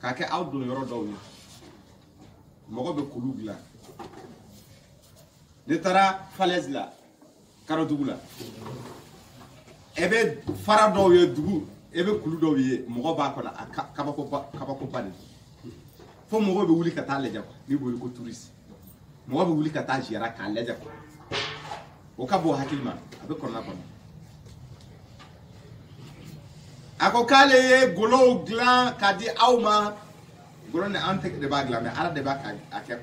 k'a kɛ aw don yɔrɔ dɔw ye mɔgɔ bɛ kulu dilan ne taara falaise la karodugu la e bɛ fara dɔw ye dugu e bɛ kulu dɔw ye mɔgɔ b'a kɔnɔ a kabakoba de fo mɔgɔ bɛ wuli ka taa lajɛ quoi ni boli ko touriste mɔgɔ bɛ wuli ka taa ziyara k'a lajɛ quoi o ka bɔ hakili ma a bɛ kɔnɔna kɔnɔ a ko k'ale ye golow dilan k'a di aw ma golo ni an tɛ de b'a dilan mɛ ala de b'a kɛ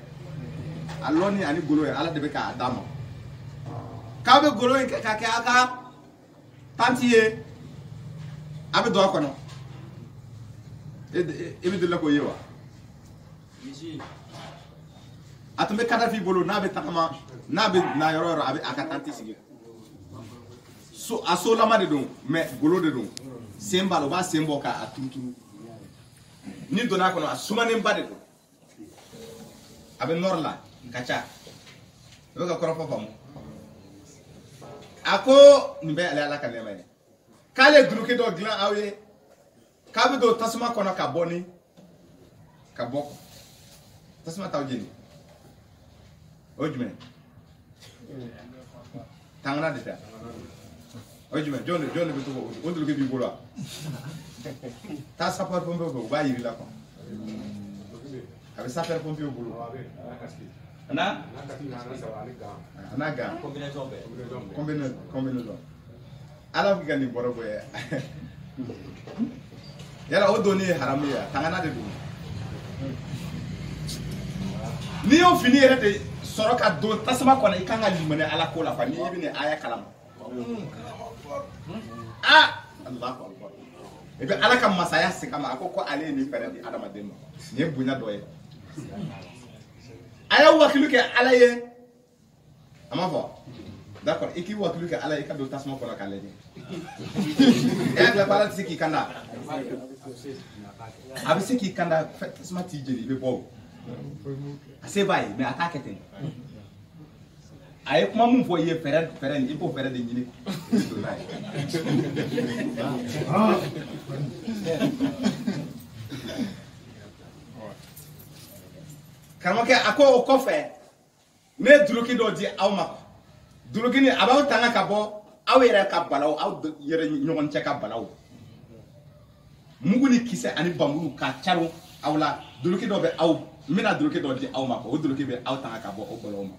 a lɔnni ani golo ye ala de bɛ k'a d'a ma k'a bɛ golo in kɛ k'a kɛ a ka tanti ye a bɛ don a kɔnɔ e bɛ deli k'o ye wa a tun bɛ kadafi bolo n'a bɛ tagama n'a bɛ na yɔrɔ yɔrɔ a ka tanti sigi a solama de don mɛ golo de don sen b'a la o b'a sen bɔ k'a turuturu ni donna a kɔnɔ a sumanenba de don a bɛ nɔrɔ la ka ca o bɛ ka kɔrɔfɔ faamu a ko nin bɛ ale ala ka nɛɛma ye k'ale duloki dɔ dilan aw ye k'a bɛ don tasuma kɔnɔ ka bɔ tasuma t'aw jeni o ye jumɛn tangana de tɛ o ye jumɛn jɔn de bɛ to o duloki b'i bolo wa taa sapeur pompier fɛ u b'a yir'i la quoi a bɛ sapeur pompier bolo ana ga combinaison ala bɛ ka nin bɔrɔ bɔ ye yala o doni ye haramu ye tangana de don n'i y'o fini yɛrɛ de sɔrɔ ka don tasuma kɔnɔ i kan ka limaniya ala ko la n'i bɛ nin aya kalama Allahu akbar et puis ala ka masaya segin ma a ko ale ye nin fɛrɛ di adamaden ma nin ye bonya dɔ ye a ye wakili kɛ ala ye a ma fɔ d'accord i k'i wakili kɛ ala ye i ka don tasuma kɔnɔ k'a lajɛ e hakili la ala tɛ se k'i kanda a bɛ se k'i kanda tasuma t'i jeni i bɛ bɔ a se b'a ye mais a t'a kɛ ten a ye kuma mun fɔ i ye fɛrɛ nin i b'o fɛrɛ de ɲini karamɔgɔkɛ a ko o kɔfɛ ne ye duloki dɔ di aw ma duloki nin a b'aw tanga ka bɔ aw yɛrɛ ka balaw aw yɛrɛ ɲɔgɔn cɛ ka balaw mugu ni kisɛ ani bamuru ka caro aw la duloki dɔ bɛ aw n bɛna duloki dɔ di aw ma o duloki bɛ aw tanga ka bɔ o balaw ma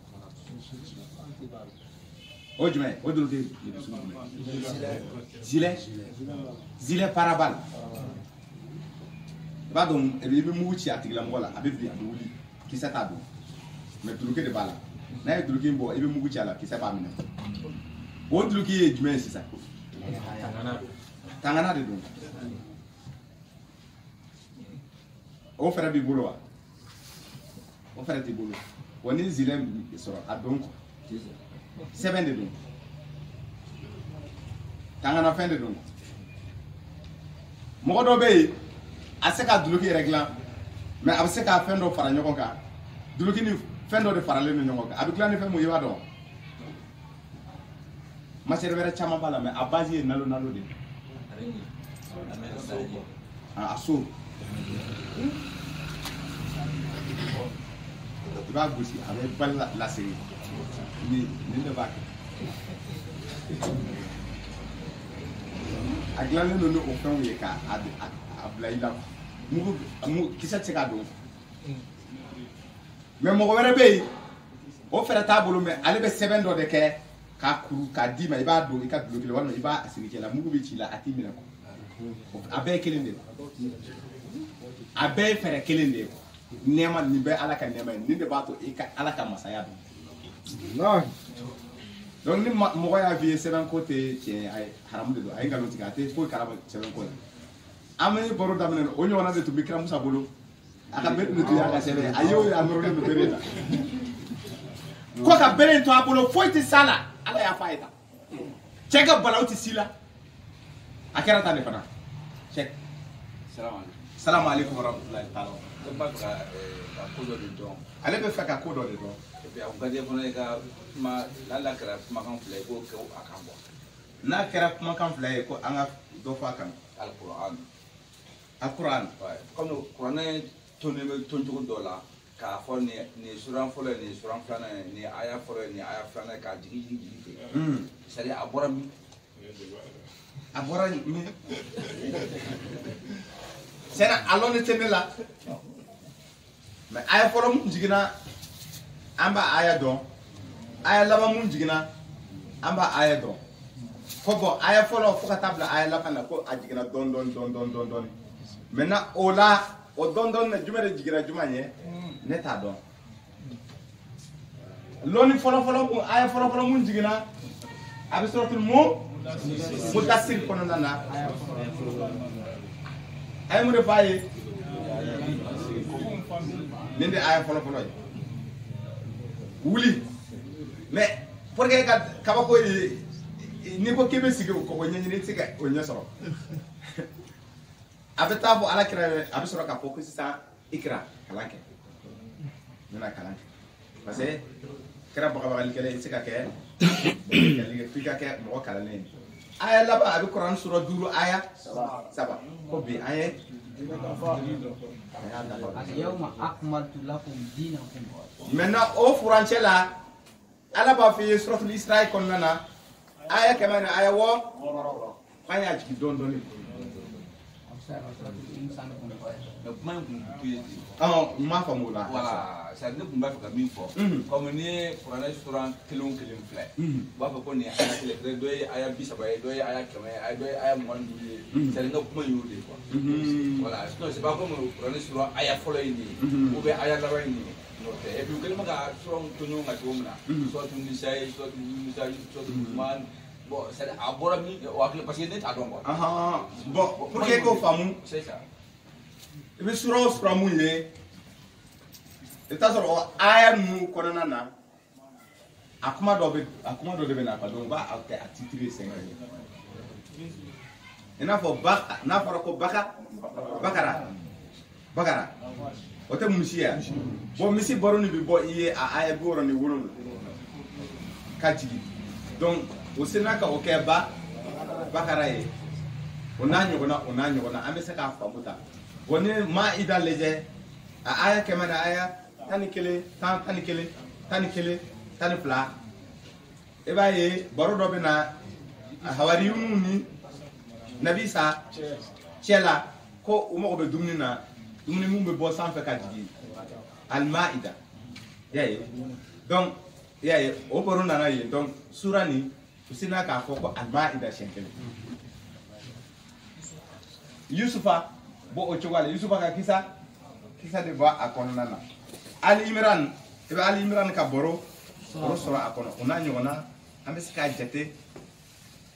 o jumɛn o duloki gilet pare-balles i b'a dɔn i bɛ mugu ci a tigilamɔgɔ la a bɛ bin a bɛ wuli kisɛ t'a don mais duloki de b'a la n'a ye duloki in bɔ i bɛ mugu ci a la kisɛ b'a minɛ o duloki ye jumɛn ye sisan tangana de don o fɛrɛ b'i bolo wa o fɛrɛ t'i bolo wa ni gilet sɔrɔ a don sɛbɛn de don tangana fɛn de don mɔgɔ dɔ bɛ yen a se ka duloki yɛrɛ dilan mais a bɛ se ka fɛn dɔ fara ɲɔgɔn kan duloki ni fɛn dɔ de faralen don ɲɔgɔn kan a bɛ dilan ni fɛn mun ye i b'a dɔn matière wɛrɛ caman b'a la mais a base ye nalo de a so i b'a gosi a bɛ bali lasegin nin de b'a kɛ a dilannen don ni o fɛnw ye k'a bila i la mugu kisɛ tɛ se k'a don mais mɔgɔ wɛrɛ bɛ yen o fɛrɛ t'a bolo mais ale bɛ sɛbɛn dɔ de kɛ k'a kuru k'a d'i ma i b'a don i ka duloki la walima i b'a siri kɛ la mugu bɛ ci la a t'i minɛ a bɛɛ ye kelen de ye a bɛɛ ye fɛrɛ kelen de ye nɛɛma nin bɛɛ ala ka nɛɛma ye nin de b'a to i ka ala ka masaya don donc ni mɔgɔ y'a f'i ye sɛbɛn ko tɛ tiɲɛ a ye haramu de don a ye nkalon tigɛ a tɛ foyi kalama sɛbɛn ko la an bɛ baro daminɛ o ɲɔgɔnna de tun bɛ kira musa bolo a ka bere de tun y'a ka sɛbɛn a y'o a nɔrɔlen don bere la ko ka bere in to a bolo foyi tɛ s'a la ala y'a fɔ a ye tan cɛ ka balaw tɛ s'i la a kɛra tan de fana cɛ salamu aleykum wa rahmatulahi taala ale bɛ fɛ ka ko dɔ de dɔn n'a kɛra kumakan fila ye ko an ka dɔ fɔ a kan alquran comme kuranɛ tonnen bɛ toncogo dɔ la k'a fɔ nin suran fɔlɔ ye nin suran filanan ye nin aya fɔlɔ ye nin aya filanan ye k'a jigi ten c'est à dire a bɔra min a bɔra min c'est à dire a lɔnni tɛ ne la mais aya fɔlɔ mun jiginna an b'a aya dɔn aya laban mun jiginna an b'a aya dɔn ko bɔn aya fɔlɔ fo ka taa bila aya laban na ko a jiginna dɔɔni maintenant o la o dɔɔni na jumɛn de jiginna jumɛn ye ne t'a dɔn lɔnni fɔlɔ mun aya fɔlɔ mun jiginna a bɛ suratul mudassir kɔnɔna na a ye mun de fɔ a ye nin de aya fɔlɔ ye wuli mais pour que ka kabako ye n'i ko k'i bɛ sigi o ɲɛɲini i tɛ se ka o ɲɛ sɔrɔ a bɛ taa fɔ ala kira a bɛ sɔrɔ k'a fɔ ko sisan ikra kalan kɛ n bɛna kalan kɛ parce que kɛra bagabagalikɛla i tɛ se ka kɛ f'i ka kɛ mɔgɔ kalannen ye aya laban a bɛ kuran sura 5 aya 3 ko bi an ye maintenant o furancɛ la ala b'a fɔ i ye suratul Isra kɔnɔna na aya kɛmɛ ni aya 6 k'an y'a jigin dɔɔni mais kuma in kun tu ye ten n m'a faamu o la voilà c'est à dire ne kun b'a fɛ ka min fɔ comme ni ye kuranɛ suran kelen o kelen filɛ u b'a fɔ ko nin ye aya kelen kelen dɔ ye aya 30 ye dɔ ye aya 100 ye dɔ ye aya 25 ye c'est à dire n ka kuma in y'o de ye quoi voilà sinon c'est pas comme kuranɛ suran aya fɔlɔ ye nin ye ou bien aya laban ye nin ye n'o tɛ et puis u kɛlen bɛ ka suranw to ɲɔgɔn kan cogo min na suratu nisa ye suratu musa suratu luqman bon c'est à dire a bɔra min o hakili parce que ne t'a dɔn quoi bon pour que k'o faamu c'est ça i bɛ sura o sura mun ye i bɛ taa sɔrɔ o aya ninnu kɔnɔna na a kuma dɔ de bɛ na ka dɔn u b'a kɛ a titre ye 5 ye i n'a fɔ n'a fɔra ko bakara o tɛ misi ye bon misi baro ni bɛ bɔ i ye a aya 67 ka jigin donc o sena ka o kɛ bakara ye o n'a ɲɔgɔnna an bɛ se k'a faamu ta bon ni Maida lajɛ a aya kɛmɛ na aya 11 12 i b'a ye baro dɔ bɛ na hawariyunu ni nabi sa cɛ la ko u mago bɛ dumuni na dumuni min bɛ bɔ sanfɛ ka jigin al-Maida y'a ye donc y'a ye o baro nana ye donc sura ni u sina k'a fɔ ko al-Maida siɲɛ kelen Yusufa bɔ o cogo la Yusufa ka kisa de bɔ a kɔnɔna na Ali Imran i bɛ Ali Imran ka baro sɔrɔ a kɔnɔ o n'a ɲɔgɔnna an bɛ se k'a jate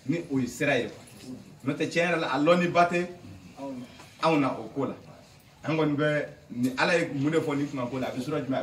ni o ye sira ye n'o tɛ tiɲɛ yɛrɛ la a lɔnni ba tɛ anw na o ko la an kɔni bɛ ni Ala ye mun de fɔ nin kuma ko la a bɛ sura jumɛn